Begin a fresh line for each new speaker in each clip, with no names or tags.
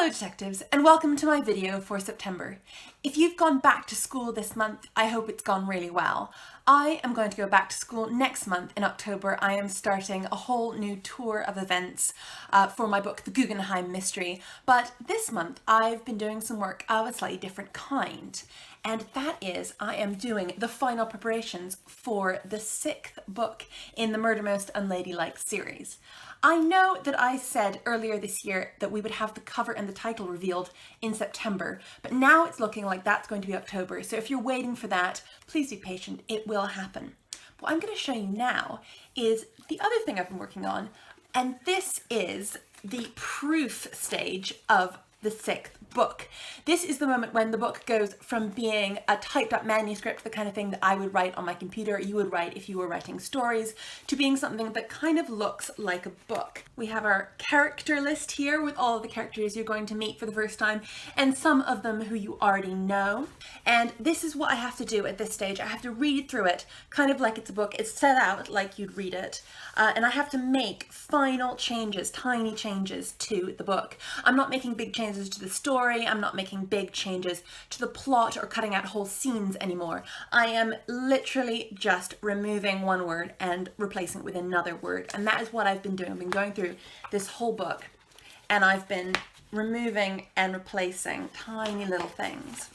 Hello detectives, and welcome to my video for September. If you've gone back to school this month, I hope it's gone really well. I am going to go back to school next month in October. I am starting a whole new tour of events for my book, The Guggenheim Mystery. But this month I've been doing some work of a slightly different kind. And that is, I am doing the final preparations for the 6th book in the Murder Most Unladylike series. I know that I said earlier this year that we would have the cover and the title revealed in September, but now it's looking like that's going to be October. So if you're waiting for that, please be patient, it will happen. What I'm going to show you now is the other thing I've been working on, and this is the proof stage of the 6th book. This is the moment when the book goes from being a typed up manuscript, the kind of thing that I would write on my computer, you would write if you were writing stories, to being something that kind of looks like a book. We have our character list here with all of the characters you're going to meet for the first time, and some of them who you already know. And this is what I have to do at this stage. I have to read through it kind of like it's a book. It's set out like you'd read it. And I have to make final changes, tiny changes to the book. I'm not making big changes to the story. I'm not making big changes to the plot or cutting out whole scenes anymore. I am literally just removing one word and replacing it with another word. And that is what I've been doing. I've been going through this whole book and I've been removing and replacing tiny little things.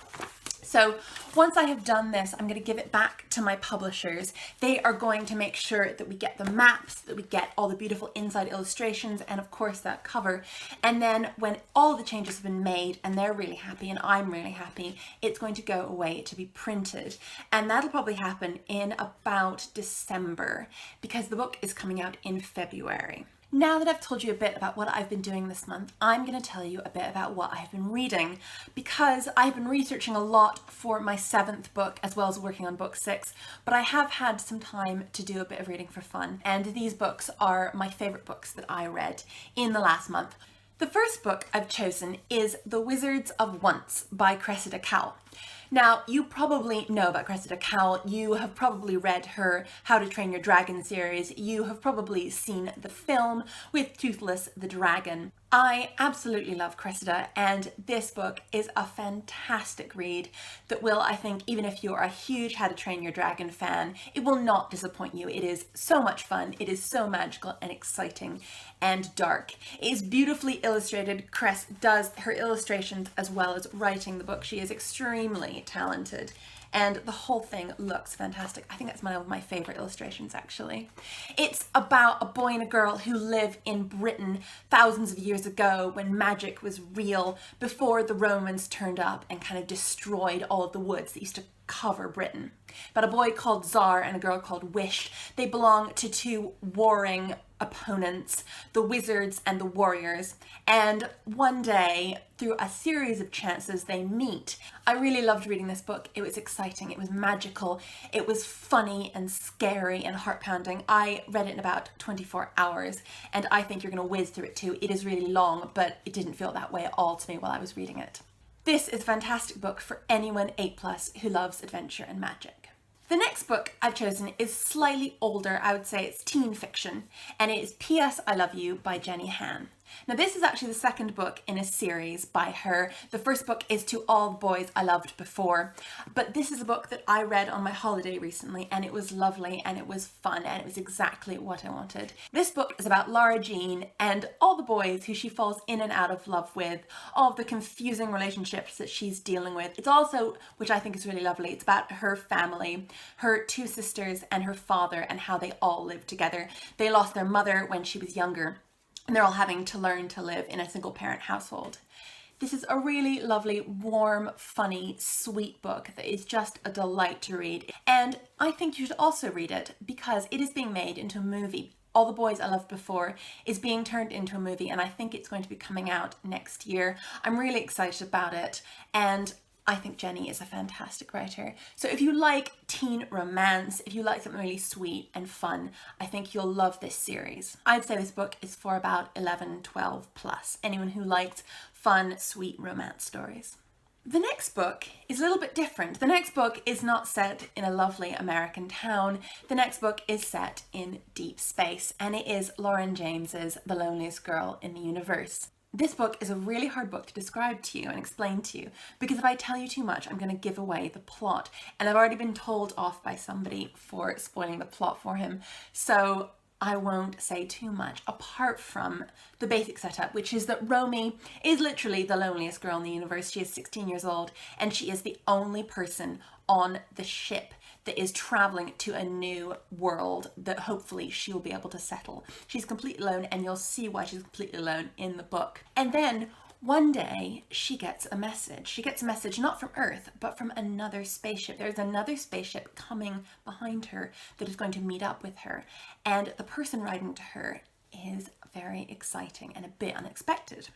So once I have done this, I'm going to give it back to my publishers. They are going to make sure that we get the maps, that we get all the beautiful inside illustrations, and of course that cover. And then when all the changes have been made and they're really happy and I'm really happy, it's going to go away to be printed. And that'll probably happen in about December because the book is coming out in February. Now that I've told you a bit about what I've been doing this month, I'm going to tell you a bit about what I've been reading, because I've been researching a lot for my 7th book as well as working on book 6, but I have had some time to do a bit of reading for fun, and these books are my favourite books that I read in the last month. The first book I've chosen is The Wizards of Once by Cressida Cowell. Now, you probably know about Cressida Cowell. You have probably read her How to Train Your Dragon series. You have probably seen the film with Toothless the Dragon. I absolutely love Cressida, and this book is a fantastic read that will, I think, even if you are a huge How to Train Your Dragon fan, it will not disappoint you. It is so much fun. It is so magical and exciting and dark. It is beautifully illustrated. Cress does her illustrations as well as writing the book. She is extremely talented. And the whole thing looks fantastic. I think that's one of my favourite illustrations, actually. It's about a boy and a girl who live in Britain thousands of years ago when magic was real, before the Romans turned up and kind of destroyed all of the woods that used to cover Britain. But a boy called Czar and a girl called Wish, they belong to two warring opponents, the wizards and the warriors, and one day through a series of chances they meet. I really loved reading this book. It was exciting, it was magical, it was funny and scary and heart-pounding. I read it in about 24 hours and I think you're going to whiz through it too. It is really long, but it didn't feel that way at all to me while I was reading it. This is a fantastic book for anyone 8+ who loves adventure and magic. The next book I've chosen is slightly older. I would say it's teen fiction, and it is P.S. I Love You by Jenny Han. Now this is actually the 2nd book in a series by her. The first book is To All the Boys I Loved Before, but this is a book that I read on my holiday recently, and it was lovely and it was fun and it was exactly what I wanted. This book is about Laura Jean and all the boys who she falls in and out of love with, all of the confusing relationships that she's dealing with. It's also, which I think is really lovely, it's about her family, her 2 sisters and her father, and how they all live together. They lost their mother when she was younger, and they're all having to learn to live in a single parent household. This is a really lovely, warm, funny, sweet book that is just a delight to read. And I think you should also read it because it is being made into a movie. All the Boys I Loved Before is being turned into a movie, and I think it's going to be coming out next year. I'm really excited about it, and I think Jenny is a fantastic writer. So if you like teen romance, if you like something really sweet and fun, I think you'll love this series. I'd say this book is for about 11, 12+. Anyone who likes fun, sweet romance stories. The next book is a little bit different. The next book is not set in a lovely American town. The next book is set in deep space, and it is Lauren James's The Loneliest Girl in the Universe. This book is a really hard book to describe to you and explain to you, because if I tell you too much, I'm going to give away the plot. And I've already been told off by somebody for spoiling the plot for him. So I won't say too much, apart from the basic setup, which is that Romy is literally the loneliest girl in the universe. She is 16 years old, and she is the only person on the ship that is traveling to a new world that hopefully she will be able to settle. She's completely alone, and you'll see why she's completely alone in the book. And then one day she gets a message. She gets a message not from Earth, but from another spaceship. There's another spaceship coming behind her that is going to meet up with her. And the person riding to her is very exciting and a bit unexpected.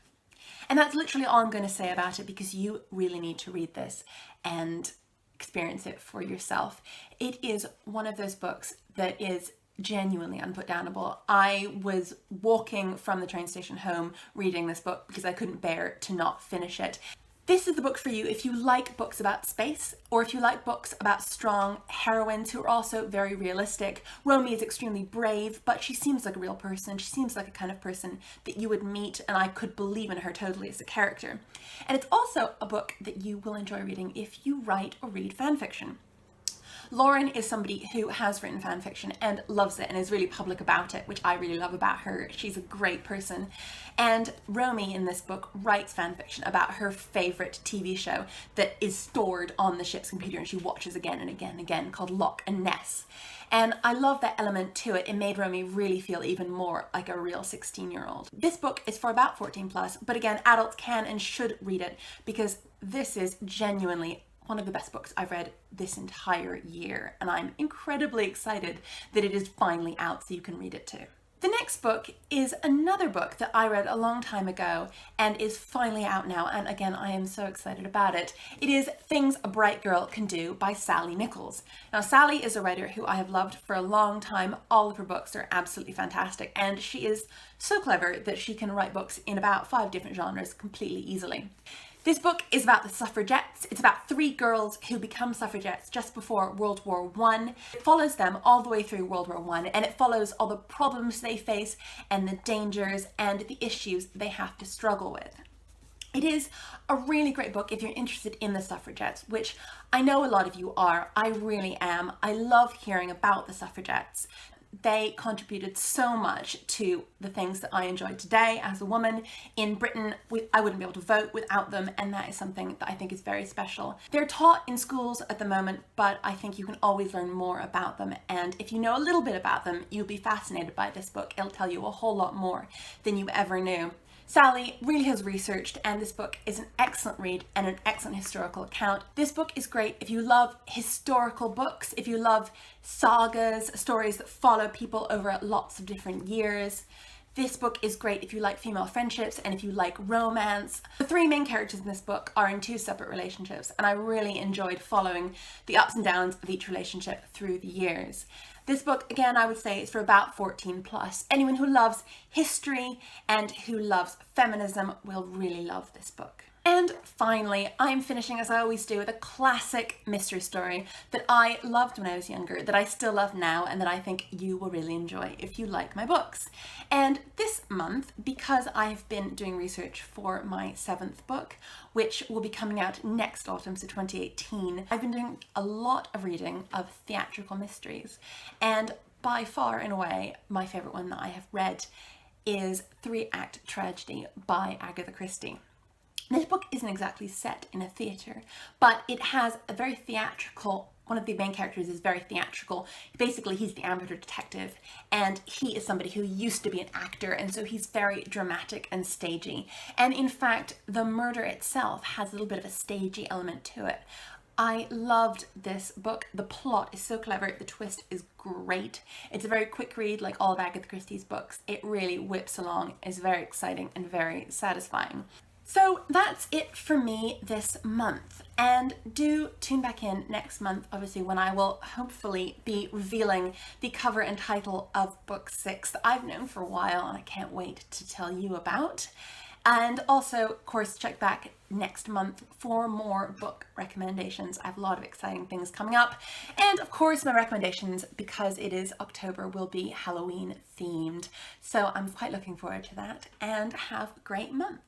And that's literally all I'm going to say about it, because you really need to read this and experience it for yourself. It is one of those books that is genuinely unputdownable. I was walking from the train station home reading this book because I couldn't bear to not finish it. This is the book for you if you like books about space, or if you like books about strong heroines who are also very realistic. Romy is extremely brave, but she seems like a real person. She seems like a kind of person that you would meet, and I could believe in her totally as a character. And it's also a book that you will enjoy reading if you write or read fan fiction. Lauren is somebody who has written fan fiction and loves it and is really public about it, which I really love about her. She's a great person. And Romy in this book writes fan fiction about her favorite TV show that is stored on the ship's computer and she watches again and again and again, called Loch and Ness. And I love that element to it. It made Romy really feel even more like a real 16-year-old. This book is for about 14 plus, but again, adults can and should read it, because this is genuinely one of the best books I've read this entire year, and I'm incredibly excited that it is finally out so you can read it too. The next book is another book that I read a long time ago and is finally out now, and again, I am so excited about it. It is Things a Bright Girl Can Do by Sally Nicholls. Now, Sally is a writer who I have loved for a long time. All of her books are absolutely fantastic, and she is so clever that she can write books in about 5 different genres completely easily. This book is about the suffragettes. It's about 3 girls who become suffragettes just before World War I. It follows them all the way through World War I, and it follows all the problems they face and the dangers and the issues they have to struggle with. It is a really great book if you're interested in the suffragettes, which I know a lot of you are. I really am. I love hearing about the suffragettes. They contributed so much to the things that I enjoy today as a woman. In Britain, I wouldn't be able to vote without them, and that is something that I think is very special. They're taught in schools at the moment, but I think you can always learn more about them, and if you know a little bit about them, you'll be fascinated by this book. It'll tell you a whole lot more than you ever knew. Sally really has researched, and this book is an excellent read and an excellent historical account. This book is great if you love historical books, if you love sagas, stories that follow people over lots of different years. This book is great if you like female friendships and if you like romance. The 3 main characters in this book are in 2 separate relationships, and I really enjoyed following the ups and downs of each relationship through the years. This book, again, I would say is for about 14 plus. Anyone who loves history and who loves feminism will really love this book. And finally, I'm finishing, as I always do, with a classic mystery story that I loved when I was younger, that I still love now, and that I think you will really enjoy if you like my books. And this month, because I've been doing research for my 7th book, which will be coming out next autumn, so 2018, I've been doing a lot of reading of theatrical mysteries. And by far, in a way, my favourite one that I have read is Threeact Tragedy by Agatha Christie. This book isn't exactly set in a theatre, but it has a very theatrical, one of the main characters is very theatrical. Basically, he's the amateur detective, and he is somebody who used to be an actor, and so he's very dramatic and stagey. And in fact, the murder itself has a little bit of a stagey element to it. I loved this book. The plot is so clever. The twist is great. It's a very quick read, like all of Agatha Christie's books. It really whips along. It's very exciting and very satisfying. So that's it for me this month, and do tune back in next month, obviously, when I will hopefully be revealing the cover and title of book 6 that I've known for a while and I can't wait to tell you about. And also, of course, check back next month for more book recommendations. I have a lot of exciting things coming up. And of course, my recommendations, because it is October, will be Halloween themed. So I'm quite looking forward to that, and have a great month.